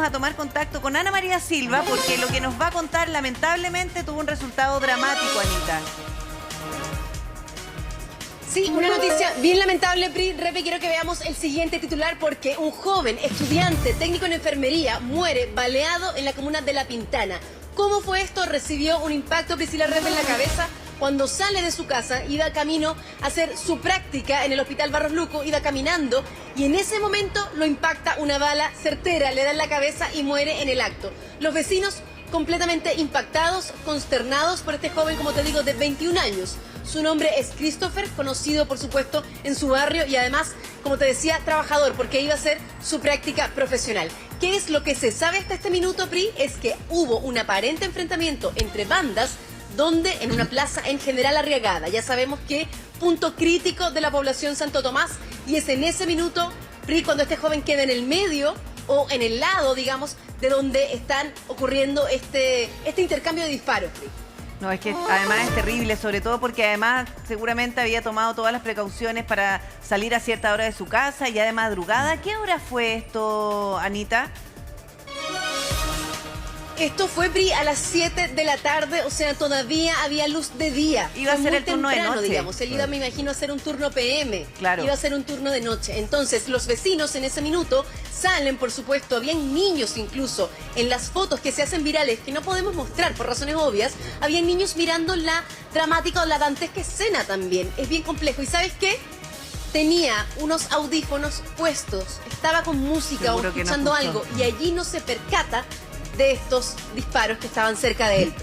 a tomar contacto con Ana María Silva porque lo que nos va a contar lamentablemente tuvo un resultado dramático, Anita. Sí, una noticia bien lamentable, Pri. Repe, quiero que veamos el siguiente titular porque un joven estudiante técnico en enfermería muere baleado en la comuna de La Pintana. ¿Cómo fue esto? Recibió un impacto, Priscila Repe, en la cabeza cuando sale de su casa, iba camino a hacer su práctica en el Hospital Barros Luco, iba caminando y en ese momento lo impacta una bala certera, le da en la cabeza y muere en el acto. Los vecinos completamente impactados, consternados por este joven, como te digo, de 21 años. Su nombre es Christopher, conocido por supuesto en su barrio y además, como te decía, trabajador porque iba a hacer su práctica profesional. ¿Qué es lo que se sabe hasta este minuto, Pri? Es que hubo un aparente enfrentamiento entre bandas donde en una plaza en General Arriagada. Ya sabemos que punto crítico de la población Santo Tomás y es en ese minuto, Pri, cuando este joven queda en el medio o en el lado, digamos, de donde están ocurriendo este intercambio de disparos, Pri. No, es que además es terrible, sobre todo porque además seguramente había tomado todas las precauciones para salir a cierta hora de su casa y ya de madrugada. ¿Qué hora fue esto, Anita? Esto fue, Pri, a las 7 de la tarde, o sea, todavía había luz de día. Iba a ser el turno de noche. Digamos. Él iba, me imagino, a hacer un turno PM. Claro. Iba a ser un turno de noche. Entonces, los vecinos en ese minuto salen, por supuesto, habían niños incluso. En las fotos que se hacen virales, que no podemos mostrar por razones obvias, habían niños mirando la dramática o la dantesca escena también. Es bien complejo. ¿Y sabes qué? Tenía unos audífonos puestos, estaba con música o escuchando algo y allí no se percata de estos disparos que estaban cerca de él.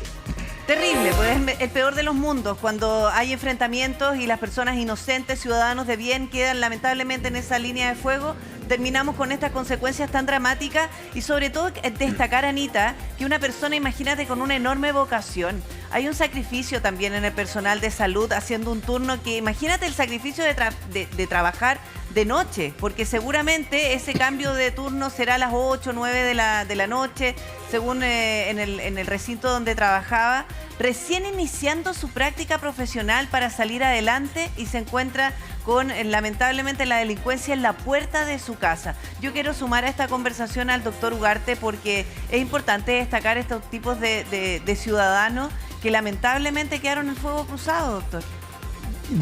Terrible, pues es el peor de los mundos, cuando hay enfrentamientos y las personas inocentes, ciudadanos de bien, quedan lamentablemente en esa línea de fuego. Terminamos con estas consecuencias tan dramáticas y sobre todo destacar, Anita, que una persona, imagínate, con una enorme vocación. Hay un sacrificio también en el personal de salud haciendo un turno que, imagínate el sacrificio de trabajar de noche, porque seguramente ese cambio de turno será a las 8 o 9 de la noche, según en el recinto donde trabajaba, recién iniciando su práctica profesional para salir adelante y se encuentra con, lamentablemente, la delincuencia en la puerta de su casa. Yo quiero sumar a esta conversación al doctor Ugarte porque es importante destacar estos tipos de ciudadanos que lamentablemente quedaron en fuego cruzado, doctor.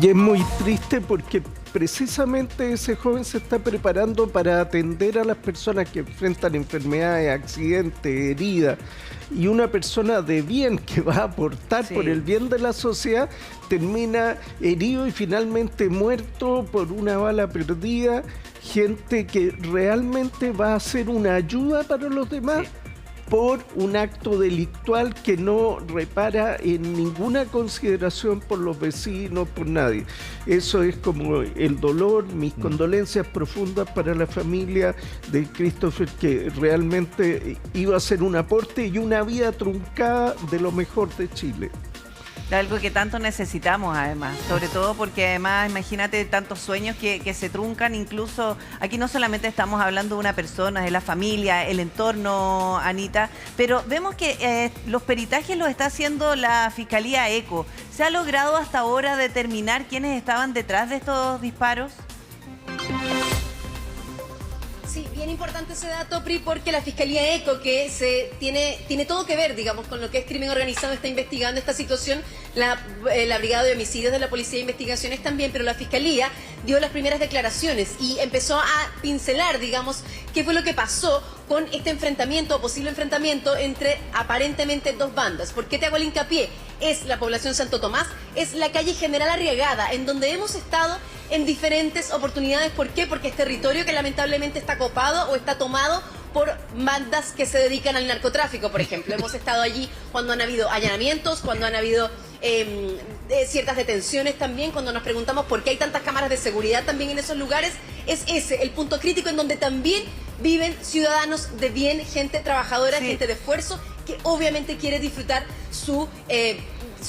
Y es muy triste porque precisamente ese joven se está preparando para atender a las personas que enfrentan enfermedades, accidentes, heridas. Y una persona de bien que va a aportar por el bien de la sociedad termina herido y finalmente muerto por una bala perdida. Gente que realmente va a ser una ayuda para los demás. Por un acto delictual que no repara en ninguna consideración por los vecinos, por nadie. Eso es como el dolor, mis condolencias profundas para la familia de Christopher, que realmente iba a ser un aporte y una vida truncada de lo mejor de Chile. Algo que tanto necesitamos además, sobre todo porque además imagínate tantos sueños que se truncan, incluso aquí no solamente estamos hablando de una persona, de la familia, el entorno, Anita, pero vemos que los peritajes los está haciendo la Fiscalía ECO. ¿Se ha logrado hasta ahora determinar quiénes estaban detrás de estos disparos? Sí, bien importante ese dato, Pri, porque la Fiscalía ECO, que tiene todo que ver, digamos, con lo que es crimen organizado, está investigando esta situación, la Brigada de Homicidios de la Policía de Investigaciones también, pero la Fiscalía dio las primeras declaraciones y empezó a pincelar, digamos, qué fue lo que pasó con este enfrentamiento o posible enfrentamiento entre aparentemente dos bandas. ¿Por qué te hago el hincapié? Es la población Santo Tomás, es la calle General Arriagada, en donde hemos estado en diferentes oportunidades. ¿Por qué? Porque es territorio que lamentablemente está copado o está tomado por bandas que se dedican al narcotráfico, por ejemplo. Hemos estado allí cuando han habido allanamientos, cuando han habido ciertas detenciones también, cuando nos preguntamos por qué hay tantas cámaras de seguridad también en esos lugares. Es ese el punto crítico en donde también viven ciudadanos de bien, gente trabajadora, gente de esfuerzo, que obviamente quiere disfrutar su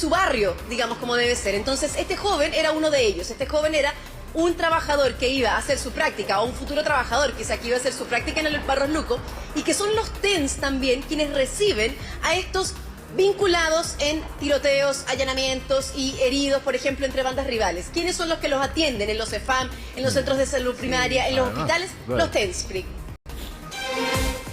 barrio, digamos, como debe ser. Entonces, este joven era uno de ellos. Este joven era un trabajador que iba a hacer su práctica, o un futuro trabajador quizá que iba a hacer su práctica en el Barros Luco, y que son los TENS también quienes reciben a estos vinculados en tiroteos, allanamientos y heridos, por ejemplo, entre bandas rivales. ¿Quiénes son los que los atienden en los CEFAM, en los centros de salud primaria, en los hospitales? Los TENS.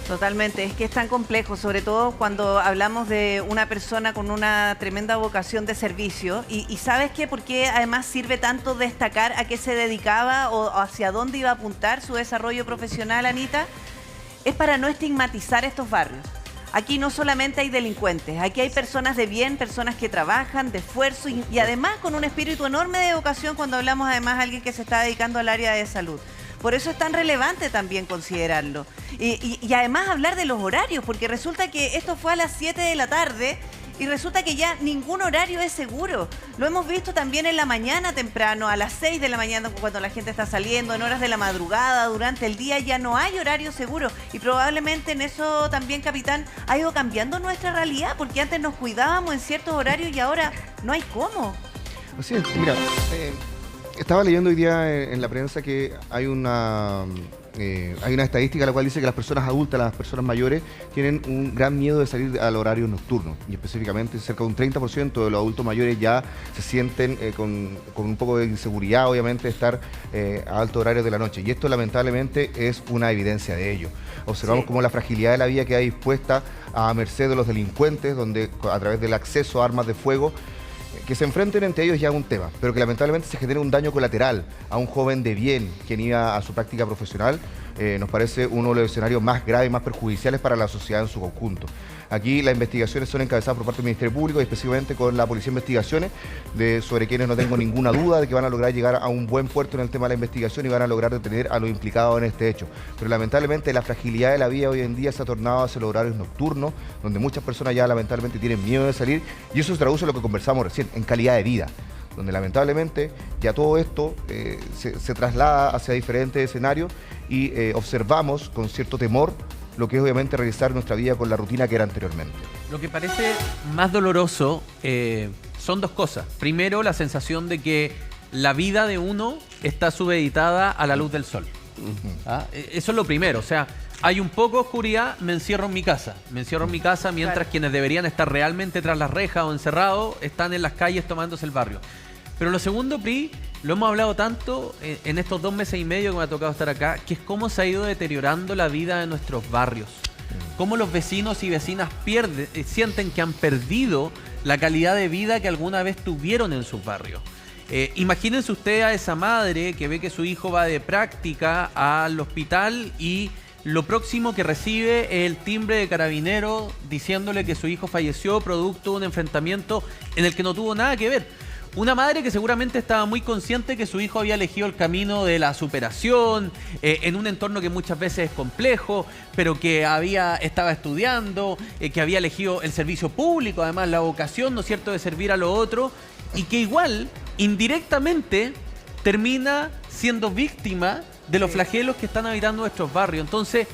Totalmente, es que es tan complejo, sobre todo cuando hablamos de una persona con una tremenda vocación de servicio. Y ¿sabes qué? ¿Por qué además sirve tanto destacar a qué se dedicaba o hacia dónde iba a apuntar su desarrollo profesional, Anita? Es para no estigmatizar estos barrios. Aquí no solamente hay delincuentes, aquí hay personas de bien, personas que trabajan, de esfuerzo y además con un espíritu enorme de vocación cuando hablamos además de alguien que se está dedicando al área de salud. Por eso es tan relevante también considerarlo. Y además hablar de los horarios, porque resulta que esto fue a las 7 de la tarde y resulta que ya ningún horario es seguro. Lo hemos visto también en la mañana temprano, a las 6 de la mañana cuando la gente está saliendo, en horas de la madrugada, durante el día ya no hay horario seguro. Y probablemente en eso también, capitán, ha ido cambiando nuestra realidad, porque antes nos cuidábamos en ciertos horarios y ahora no hay cómo. Así es, mira, estaba leyendo hoy día en la prensa que hay una estadística la cual dice que las personas adultas, las personas mayores, tienen un gran miedo de salir al horario nocturno. Y específicamente cerca de un 30% de los adultos mayores ya se sienten con un poco de inseguridad, obviamente, de estar a altos horarios de la noche. Y esto lamentablemente es una evidencia de ello. Observamos como la fragilidad de la vía queda dispuesta a merced de los delincuentes, donde a través del acceso a armas de fuego, que se enfrenten entre ellos ya es un tema, pero que lamentablemente se genere un daño colateral a un joven de bien quien iba a su práctica profesional, nos parece uno de los escenarios más graves y más perjudiciales para la sociedad en su conjunto. Aquí las investigaciones son encabezadas por parte del Ministerio Público y específicamente con la Policía de Investigaciones, sobre quienes no tengo ninguna duda de que van a lograr llegar a un buen puerto en el tema de la investigación y van a lograr detener a los implicados en este hecho. Pero lamentablemente la fragilidad de la vía hoy en día se ha tornado hacia los horarios nocturnos, donde muchas personas ya lamentablemente tienen miedo de salir, y eso se traduce en lo que conversamos recién, en calidad de vida, donde lamentablemente ya todo esto se traslada hacia diferentes escenarios y observamos con cierto temor lo que es obviamente realizar nuestra vida con la rutina que era anteriormente. Lo que parece más doloroso son dos cosas. Primero, la sensación de que la vida de uno está supeditada a la luz del sol. ¿Ah? Eso es lo primero. O sea, hay un poco de oscuridad, me encierro en mi casa. Me encierro en mi casa mientras Claro. quienes deberían estar realmente tras las rejas o encerrados están en las calles tomándose el barrio. Pero lo segundo, Pri, lo hemos hablado tanto en estos 2 meses y medio que me ha tocado estar acá, que es cómo se ha ido deteriorando la vida de nuestros barrios. Cómo los vecinos y vecinas sienten que han perdido la calidad de vida que alguna vez tuvieron en sus barrios. Imagínense usted a esa madre que ve que su hijo va de práctica al hospital y lo próximo que recibe es el timbre de carabinero diciéndole que su hijo falleció producto de un enfrentamiento en el que no tuvo nada que ver. Una madre que seguramente estaba muy consciente que su hijo había elegido el camino de la superación, en un entorno que muchas veces es complejo, pero que estaba estudiando, que había elegido el servicio público, además la vocación, ¿no es cierto?, de servir a lo otro, y que igual, indirectamente, termina siendo víctima de los flagelos que están habitando nuestros barrios. Entonces,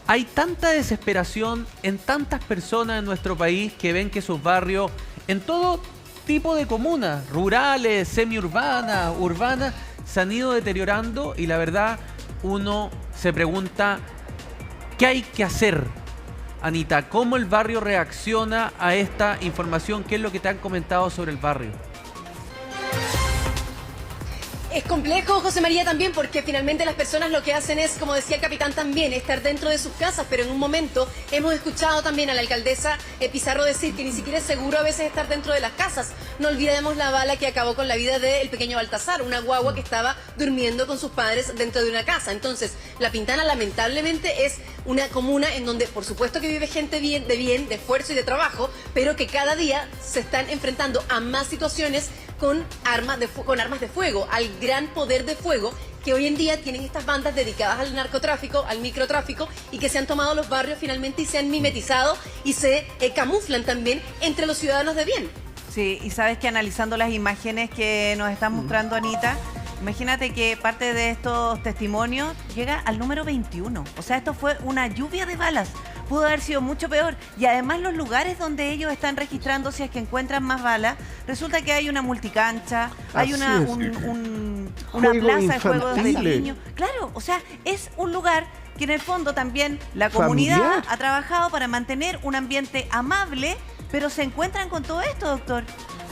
hay tanta desesperación en tantas personas en nuestro país que ven que sus barrios, en todo tipo de comunas, rurales, semiurbanas, urbanas, se han ido deteriorando y la verdad uno se pregunta ¿qué hay que hacer? Anita, ¿cómo el barrio reacciona a esta información? ¿Qué es lo que te han comentado sobre el barrio? Es complejo, José María, también porque finalmente las personas lo que hacen es, como decía el capitán también, estar dentro de sus casas, pero en un momento hemos escuchado también a la alcaldesa Pizarro decir que ni siquiera es seguro a veces estar dentro de las casas. No olvidemos la bala que acabó con la vida del pequeño Baltasar, una guagua que estaba durmiendo con sus padres dentro de una casa. Entonces, La Pintana lamentablemente es una comuna en donde por supuesto que vive gente de bien, de esfuerzo y de trabajo, pero que cada día se están enfrentando a más situaciones con armas de fuego, al gran poder de fuego que hoy en día tienen estas bandas dedicadas al narcotráfico, al microtráfico, y que se han tomado los barrios finalmente y se han mimetizado y se camuflan también entre los ciudadanos de bien. Sí, y sabes que analizando las imágenes que nos está mostrando Anita, imagínate que parte de estos testimonios llega al número 21. O sea, esto fue una lluvia de balas. Pudo haber sido mucho peor. Y además los lugares donde ellos están registrando, si es que encuentran más balas, resulta que hay una multicancha, hay una plaza de juegos de niños. Claro, o sea, es un lugar que en el fondo también la comunidad familiar ha trabajado para mantener un ambiente amable, pero se encuentran con todo esto, doctor.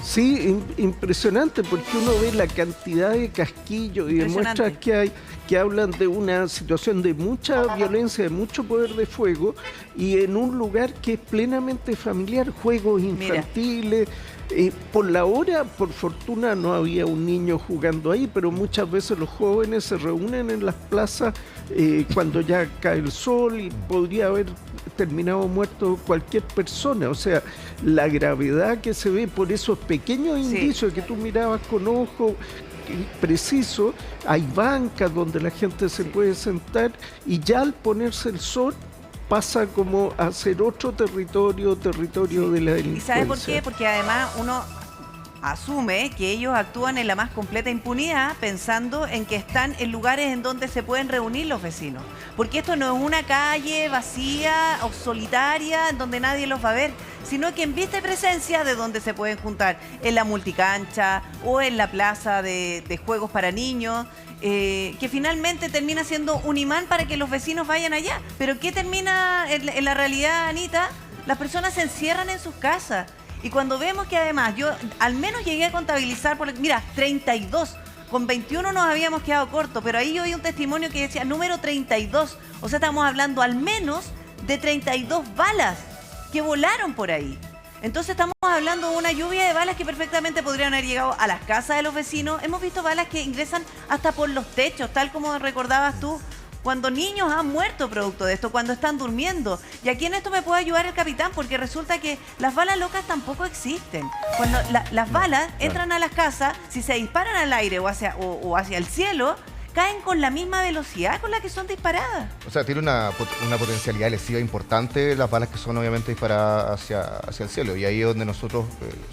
Sí, impresionante, porque uno ve la cantidad de casquillos y demuestra que que hablan de una situación de mucha violencia, de mucho poder de fuego, y en un lugar que es plenamente familiar, juegos infantiles. Por la hora, por fortuna, no había un niño jugando ahí, pero muchas veces los jóvenes se reúnen en las plazas cuando ya cae el sol y podría haber terminado muerto cualquier persona. O sea, la gravedad que se ve por esos pequeños indicios que tú mirabas con ojo preciso, hay bancas donde la gente se puede sentar y ya al ponerse el sol pasa como a ser otro territorio de la delincuencia. ¿Y sabe por qué? Porque además uno asume que ellos actúan en la más completa impunidad pensando en que están en lugares en donde se pueden reunir los vecinos. Porque esto no es una calle vacía o solitaria en donde nadie los va a ver, sino que en vista y presencia de donde se pueden juntar, en la multicancha o en la plaza de juegos para niños, que finalmente termina siendo un imán para que los vecinos vayan allá. Pero ¿qué termina en la realidad, Anita? Las personas se encierran en sus casas. Y cuando vemos que además, yo al menos llegué a contabilizar, mira, 32, con 21 nos habíamos quedado cortos, pero ahí yo vi un testimonio que decía número 32, o sea, estamos hablando al menos de 32 balas que volaron por ahí. Entonces estamos hablando de una lluvia de balas que perfectamente podrían haber llegado a las casas de los vecinos. Hemos visto balas que ingresan hasta por los techos, tal como recordabas tú, cuando niños han muerto producto de esto, cuando están durmiendo. Y aquí en esto me puede ayudar el capitán, porque resulta que las balas locas tampoco existen. Cuando las balas entran a las casas, si se disparan al aire o hacia el cielo, caen con la misma velocidad con la que son disparadas. O sea, tiene una potencialidad lesiva importante las balas que son obviamente disparadas hacia el cielo. Y ahí es donde nosotros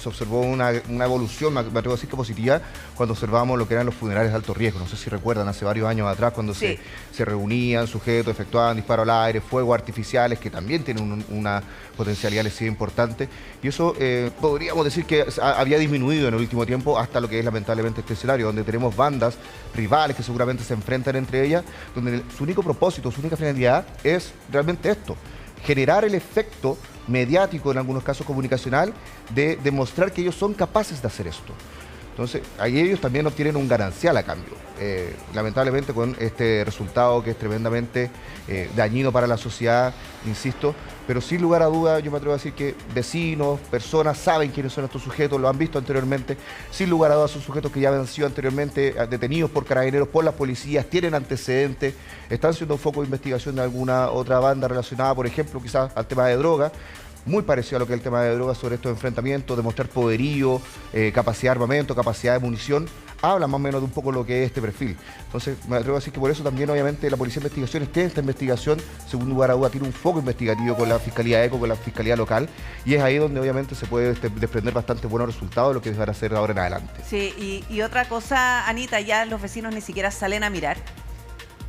se observó una evolución, me atrevo a decir que positiva, cuando observamos lo que eran los funerales de alto riesgo. No sé si recuerdan, hace varios años atrás, cuando se reunían sujetos, efectuaban disparos al aire, fuegos artificiales, que también tienen una potencialidad lesiva importante. Y eso podríamos decir que había disminuido en el último tiempo hasta lo que es lamentablemente este escenario, donde tenemos bandas rivales que seguramente se enfrentan entre ellas, donde su único propósito, su única finalidad es realmente esto: generar el efecto mediático, en algunos casos comunicacional, de demostrar que ellos son capaces de hacer esto. Entonces, ahí ellos también obtienen un ganancial a cambio. Lamentablemente con este resultado que es tremendamente dañino para la sociedad, insisto, pero sin lugar a duda yo me atrevo a decir que vecinos, personas saben quiénes son estos sujetos, lo han visto anteriormente, sin lugar a dudas son sujetos que ya han sido anteriormente detenidos por carabineros, por las policías, tienen antecedentes, están siendo un foco de investigación de alguna otra banda relacionada, por ejemplo, quizás al tema de droga. Muy parecido a lo que es el tema de drogas sobre estos enfrentamientos, demostrar poderío, capacidad de armamento, capacidad de munición, habla más o menos de un poco lo que es este perfil. Entonces, me atrevo a decir que por eso también, obviamente, la Policía de Investigaciones tiene esta investigación, según lugar a duda, tiene un foco investigativo con la Fiscalía ECO, con la Fiscalía Local, y es ahí donde, obviamente, se puede desprender bastante buenos resultados de lo que van a hacer de ahora en adelante. Sí, y otra cosa, Anita, ya los vecinos ni siquiera salen a mirar.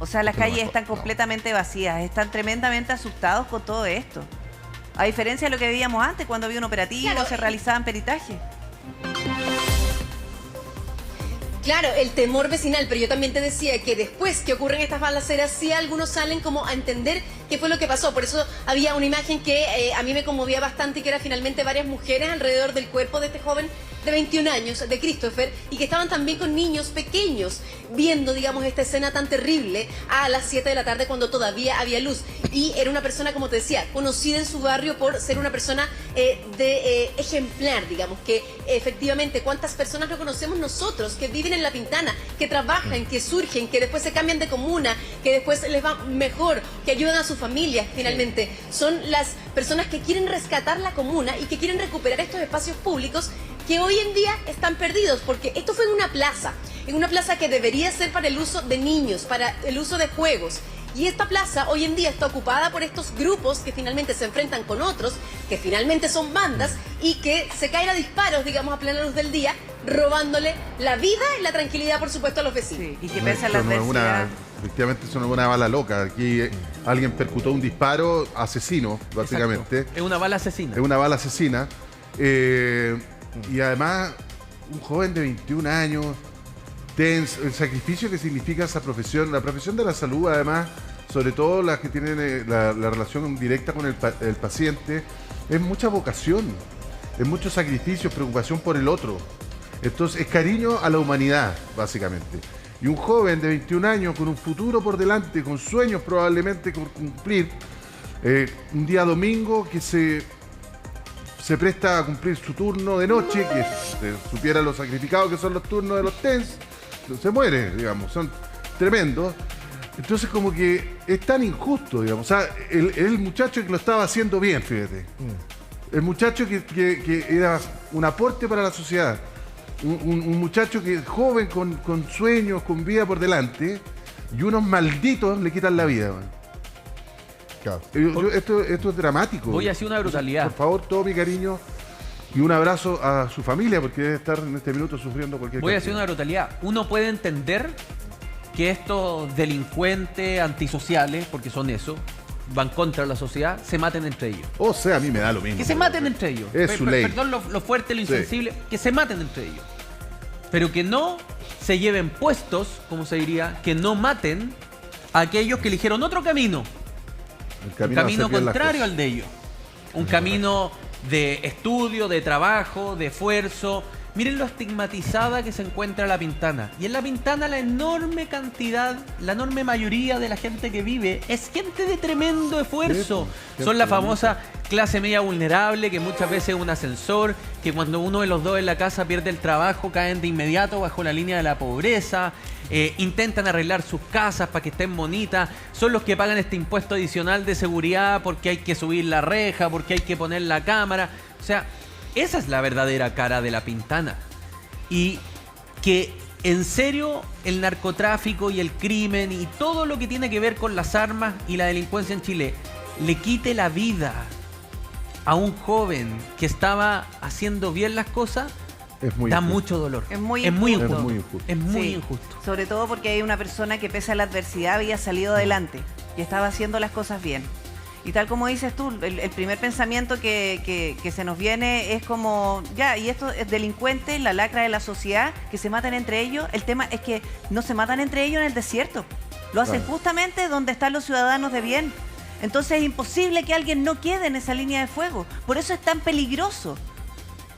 O sea, las calles están completamente vacías, están tremendamente asustados con todo esto. A diferencia de lo que veíamos antes, cuando había un operativo, se realizaban peritajes. Claro, el temor vecinal, pero yo también te decía que después que ocurren estas balaceras, sí algunos salen como a entender qué fue lo que pasó. Por eso había una imagen que a mí me conmovía bastante, que era finalmente varias mujeres alrededor del cuerpo de este joven de 21 años, de Christopher, y que estaban también con niños pequeños, viendo, digamos, esta escena tan terrible a las 7 de la tarde cuando todavía había luz. Y era una persona, como te decía, conocida en su barrio por ser una persona ejemplar, digamos, que efectivamente, ¿cuántas personas lo conocemos nosotros que viven en La Pintana, que trabajan, que surgen, que después se cambian de comuna, que después les va mejor, que ayudan a sus familias finalmente? Son las personas que quieren rescatar la comuna y que quieren recuperar estos espacios públicos que hoy en día están perdidos, porque esto fue en una plaza que debería ser para el uso de niños, para el uso de juegos. Y esta plaza hoy en día está ocupada por estos grupos que finalmente se enfrentan con otros, que finalmente son bandas y que se caen a disparos, digamos, a plena luz del día, robándole la vida y la tranquilidad, por supuesto, a los vecinos. Sí, y que pese a la adversidad. Efectivamente, eso no es una bala loca. Aquí alguien percutó un disparo asesino, básicamente. Exacto. Es una bala asesina. Es una bala asesina. Y además, un joven de 21 años, el sacrificio que significa esa profesión, la profesión de la salud, además, sobre todo las que tienen la relación directa con el paciente, es mucha vocación, es mucho sacrificio, preocupación por el otro. Entonces, es cariño a la humanidad, básicamente. Y un joven de 21 años con un futuro por delante, con sueños probablemente por cumplir, un día domingo que se presta a cumplir su turno de noche, que supiera lo sacrificados que son los turnos de los TENS, se muere, digamos, son tremendos. Entonces como que es tan injusto, digamos. O sea, el muchacho que lo estaba haciendo bien, fíjate. El muchacho que era un aporte para la sociedad. Un muchacho que es joven, con sueños, con vida por delante, y unos malditos le quitan la vida. Man. Claro. Esto es dramático. Voy a hacer una brutalidad. Por favor, todo mi cariño y un abrazo a su familia, porque debe estar en este minuto sufriendo cualquier Voy a cantidad. hacer una brutalidad. Uno puede entender que estos delincuentes antisociales, porque son eso, van contra la sociedad, se maten entre ellos. O sea, a mí me da lo mismo. Que se maten entre ellos. Es su ley. Perdón lo fuerte, lo Sí. insensible, que se maten entre ellos. Pero que no se lleven puestos, como se diría, que no maten a aquellos que eligieron otro camino. El Un camino a camino hacer bien las contrario cosas. al de ellos. Un camino de estudio, de trabajo, de esfuerzo. Miren lo estigmatizada que se encuentra La Pintana. Y en La Pintana la enorme cantidad, la enorme mayoría de la gente que vive es gente de tremendo esfuerzo. Sí, Son la gente famosa clase media vulnerable, que muchas veces es un ascensor, que cuando uno de los dos en la casa pierde el trabajo caen de inmediato bajo la línea de la pobreza. Intentan arreglar sus casas para que estén bonitas, son los que pagan este impuesto adicional de seguridad porque hay que subir la reja, porque hay que poner la cámara. O sea, esa es la verdadera cara de La Pintana. Y que en serio el narcotráfico y el crimen y todo lo que tiene que ver con las armas y la delincuencia en Chile le quite la vida a un joven que estaba haciendo bien las cosas, Es muy da injusto. mucho dolor. Es muy injusto. injusto. Es muy injusto. Es muy Sí, injusto. sobre todo porque hay una persona que pese a la adversidad había salido adelante y estaba haciendo las cosas bien. Y tal como dices tú, el primer pensamiento que se nos viene es como, ya, y estos delincuentes, la lacra de la sociedad, que se matan entre ellos. El tema es que no se matan entre ellos en el desierto. Lo hacen Claro. justamente donde están los ciudadanos de bien. Entonces es imposible que alguien no quede en esa línea de fuego. Por eso es tan peligroso.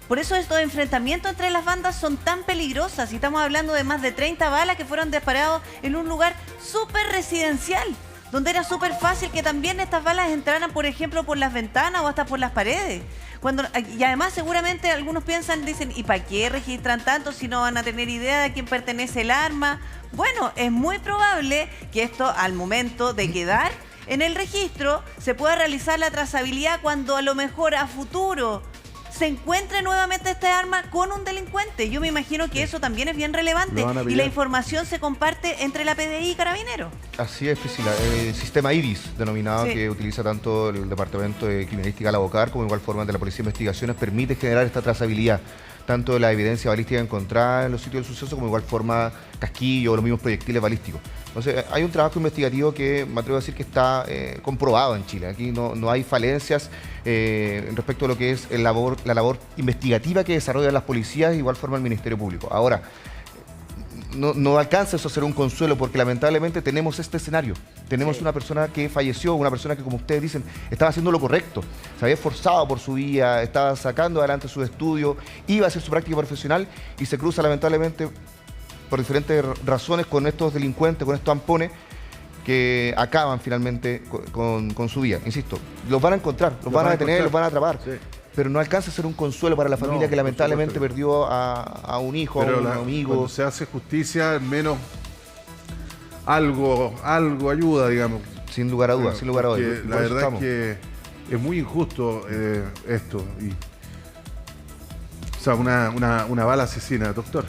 Por eso estos enfrentamientos entre las bandas son tan peligrosas. Y estamos hablando de más de 30 balas que fueron disparados en un lugar súper residencial, donde era súper fácil que también estas balas entraran, por ejemplo, por las ventanas o hasta por las paredes. Y además seguramente algunos piensan, dicen, ¿y para qué registran tanto si no van a tener idea de a quién pertenece el arma? Bueno, es muy probable que esto, al momento de quedar en el registro, se pueda realizar la trazabilidad cuando a lo mejor a futuro se encuentre nuevamente este arma con un delincuente. Yo me imagino que eso también es bien relevante Lo van a y la pillar. información se comparte entre la PDI y Carabineros. Así es, Priscila. El sistema IBIS, denominado, Sí. que utiliza tanto el Departamento de Criminalística la Bocar como igual forma de la Policía de Investigaciones, permite generar esta trazabilidad, tanto de la evidencia balística encontrada en los sitios del suceso como igual forma casquillo o los mismos proyectiles balísticos. Entonces, hay un trabajo investigativo que me atrevo a decir que está comprobado en Chile. Aquí no hay falencias respecto a lo que es la labor investigativa que desarrollan las policías, igual forma el Ministerio Público. Ahora, no alcanza eso a ser un consuelo porque lamentablemente tenemos este escenario. Tenemos Sí. una persona que falleció, una persona que, como ustedes dicen, estaba haciendo lo correcto, se había esforzado por su vida, estaba sacando adelante sus estudios, iba a hacer su práctica profesional y se cruza lamentablemente por diferentes razones con estos delincuentes, con estos ampones que acaban finalmente con su vida. Insisto, los van a encontrar, los van a detener, los van a atrapar. Sí. Pero no alcanza a ser un consuelo para la familia No, que por lamentablemente supuesto que no. perdió a un hijo, a un amigo. Cuando se hace justicia, al menos algo ayuda, digamos. Sin lugar a dudas, sin lugar a dudas. Porque Por la eso verdad estamos. es que es muy injusto esto. O sea, una bala asesina, doctor.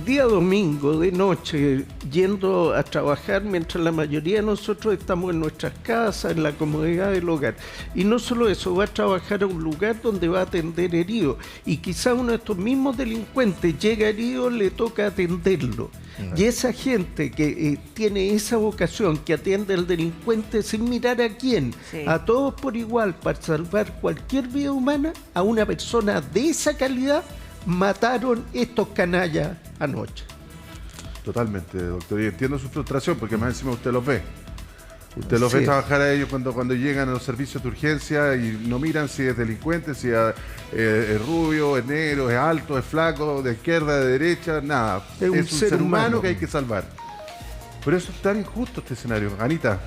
Día domingo de noche, yendo a trabajar, mientras la mayoría de nosotros estamos en nuestras casas, en la comodidad del hogar. Y no solo eso, va a trabajar a un lugar donde va a atender heridos. Y quizá uno de estos mismos delincuentes llega herido, le toca atenderlo. Y esa gente que tiene esa vocación, que atiende al delincuente sin mirar a quién, Sí. a todos por igual, para salvar cualquier vida humana, a una persona de esa calidad, mataron estos canallas anoche. Totalmente, doctor. Y entiendo su frustración porque más encima usted los ve. Usted los ve Sí. trabajar a ellos cuando llegan a los servicios de urgencia y no miran si es delincuente, si es rubio, es negro, es alto, es flaco, de izquierda, de derecha, nada. Es un ser humano humano que hay que salvar. Por eso es tan injusto este escenario. Anita.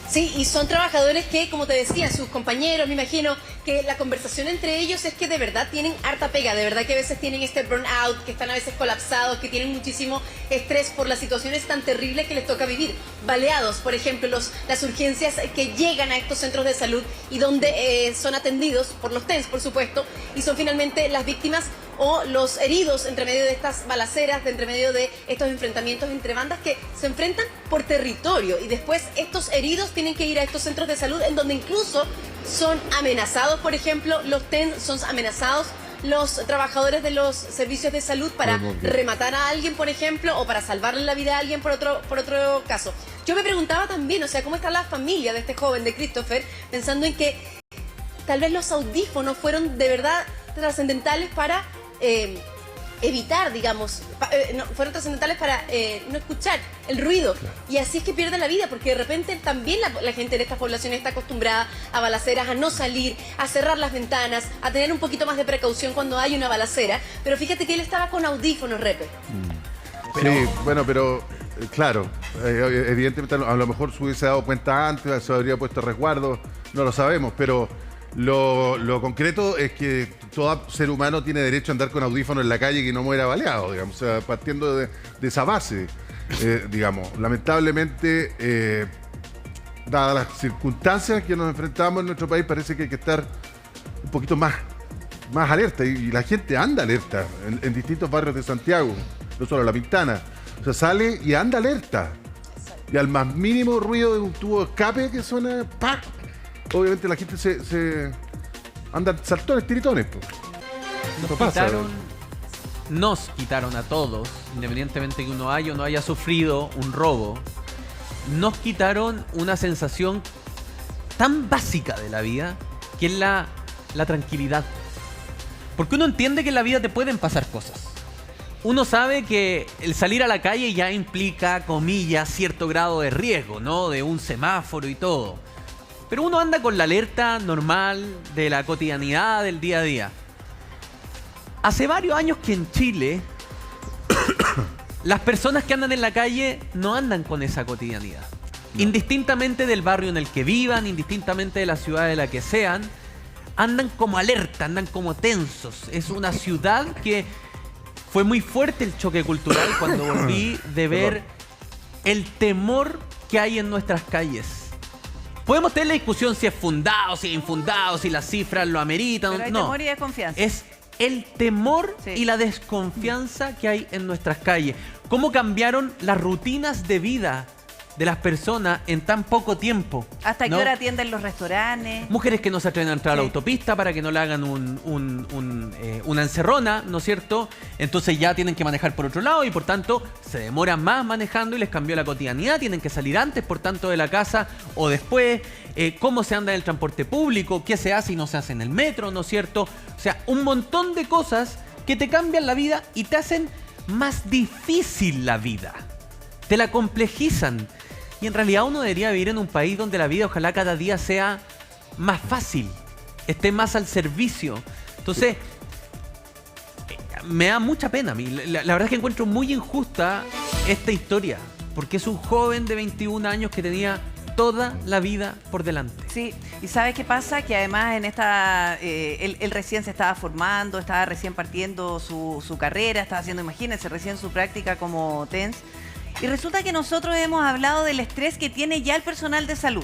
Sí, y son trabajadores que, como te decía, sus compañeros, me imagino que la conversación entre ellos es que de verdad tienen harta pega, de verdad que a veces tienen este burnout, que están a veces colapsados, que tienen muchísimo estrés por las situaciones tan terribles que les toca vivir. Baleados, por ejemplo, las urgencias que llegan a estos centros de salud y donde son atendidos por los TENS, por supuesto, y son finalmente las víctimas o los heridos entre medio de estas balaceras, de entre medio de estos enfrentamientos entre bandas que se enfrentan por territorio y después estos heridos tienen que ir a estos centros de salud en donde incluso son amenazados, por ejemplo, los TEN son amenazados, los trabajadores de los servicios de salud para rematar a alguien, por ejemplo, o para salvarle la vida a alguien por otro caso. Yo me preguntaba también, o sea, ¿cómo está la familia de este joven, de Christopher, pensando en que tal vez los audífonos fueron de verdad trascendentales para evitar, digamos, fueron trascendentales para no escuchar el ruido. Claro. Y así es que pierde la vida, porque de repente también la gente de estas poblaciones está acostumbrada a balaceras, a no salir, a cerrar las ventanas, a tener un poquito más de precaución cuando hay una balacera. Pero fíjate que él estaba con audífonos, Repe. Sí, bueno, pero claro, evidentemente a lo mejor se hubiese dado cuenta antes, se habría puesto resguardo, no lo sabemos, pero lo concreto es que todo ser humano tiene derecho a andar con audífonos en la calle y que no muera baleado, digamos, o sea, partiendo de esa base, digamos. Lamentablemente, dadas las circunstancias que nos enfrentamos en nuestro país, parece que hay que estar un poquito más alerta, y la gente anda alerta en distintos barrios de Santiago, no solo La Pintana. O sea, sale y anda alerta. Y al más mínimo ruido de un tubo de escape que suena, ¡pac! Obviamente la gente se anda saltones, tiritones. Pues. Nos quitaron a todos, independientemente que uno haya o no haya sufrido un robo, nos quitaron una sensación tan básica de la vida, que es la tranquilidad. Porque uno entiende que en la vida te pueden pasar cosas. Uno sabe que el salir a la calle ya implica, comillas, cierto grado de riesgo, ¿no? De un semáforo y todo. Pero uno anda con la alerta normal de la cotidianidad del día a día. Hace varios años que en Chile las personas que andan en la calle no andan con esa cotidianidad. No. Indistintamente del barrio en el que vivan, indistintamente de la ciudad de la que sean, andan como alerta, andan como tensos. Es una ciudad que fue muy fuerte el choque cultural cuando volví de ver el temor que hay en nuestras calles. Podemos tener la discusión si es fundado, si es infundado, si las cifras lo ameritan. Pero hay temor y desconfianza. Es el temor y la desconfianza que hay en nuestras calles. Cómo cambiaron las rutinas de vida de las personas en tan poco tiempo. ¿Hasta qué hora atienden los restaurantes? Mujeres que no se atreven a entrar a la autopista para que no le hagan una encerrona, ¿no es cierto? Entonces ya tienen que manejar por otro lado y por tanto se demoran más manejando y les cambió la cotidianidad. Tienen que salir antes, por tanto, de la casa o después. Cómo se anda en el transporte público, qué se hace y no se hace en el metro, ¿no es cierto? O sea, un montón de cosas que te cambian la vida y te hacen más difícil la vida. Te la complejizan. Y en realidad uno debería vivir en un país donde la vida ojalá cada día sea más fácil, esté más al servicio. Entonces, me da mucha pena a mí. La verdad es que encuentro muy injusta esta historia, porque es un joven de 21 años que tenía toda la vida por delante. Sí, y ¿sabes qué pasa? Que además en él recién se estaba formando, estaba recién partiendo su carrera, estaba haciendo, imagínense, recién su práctica como TENS. Y resulta que nosotros hemos hablado del estrés que tiene ya el personal de salud,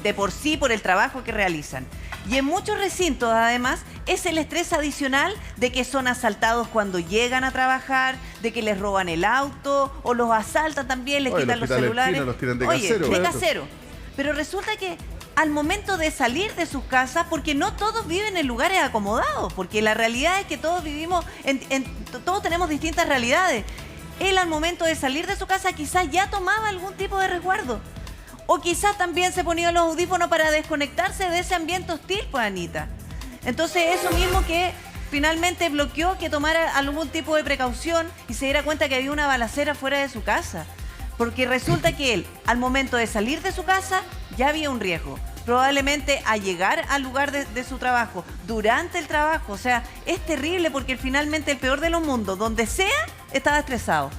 de por sí, por el trabajo que realizan. Y en muchos recintos, además, es el estrés adicional de que son asaltados cuando llegan a trabajar, de que les roban el auto, o los asaltan también, les quitan los celulares. Los tiran de Oye, casero. de casero. Pero resulta que al momento de salir de sus casas, porque no todos viven en lugares acomodados, porque la realidad es que todos vivimos, todos tenemos distintas realidades. Él al momento de salir de su casa quizás ya tomaba algún tipo de resguardo. O quizás también se ponía los audífonos para desconectarse de ese ambiente hostil, pues, Anita. Entonces eso mismo que finalmente bloqueó que tomara algún tipo de precaución y se diera cuenta que había una balacera fuera de su casa. Porque resulta que él, al momento de salir de su casa, ya había un riesgo. Probablemente a llegar al lugar de su trabajo, durante el trabajo. O sea, es terrible porque finalmente el peor de los mundos, donde sea, estaba estresado.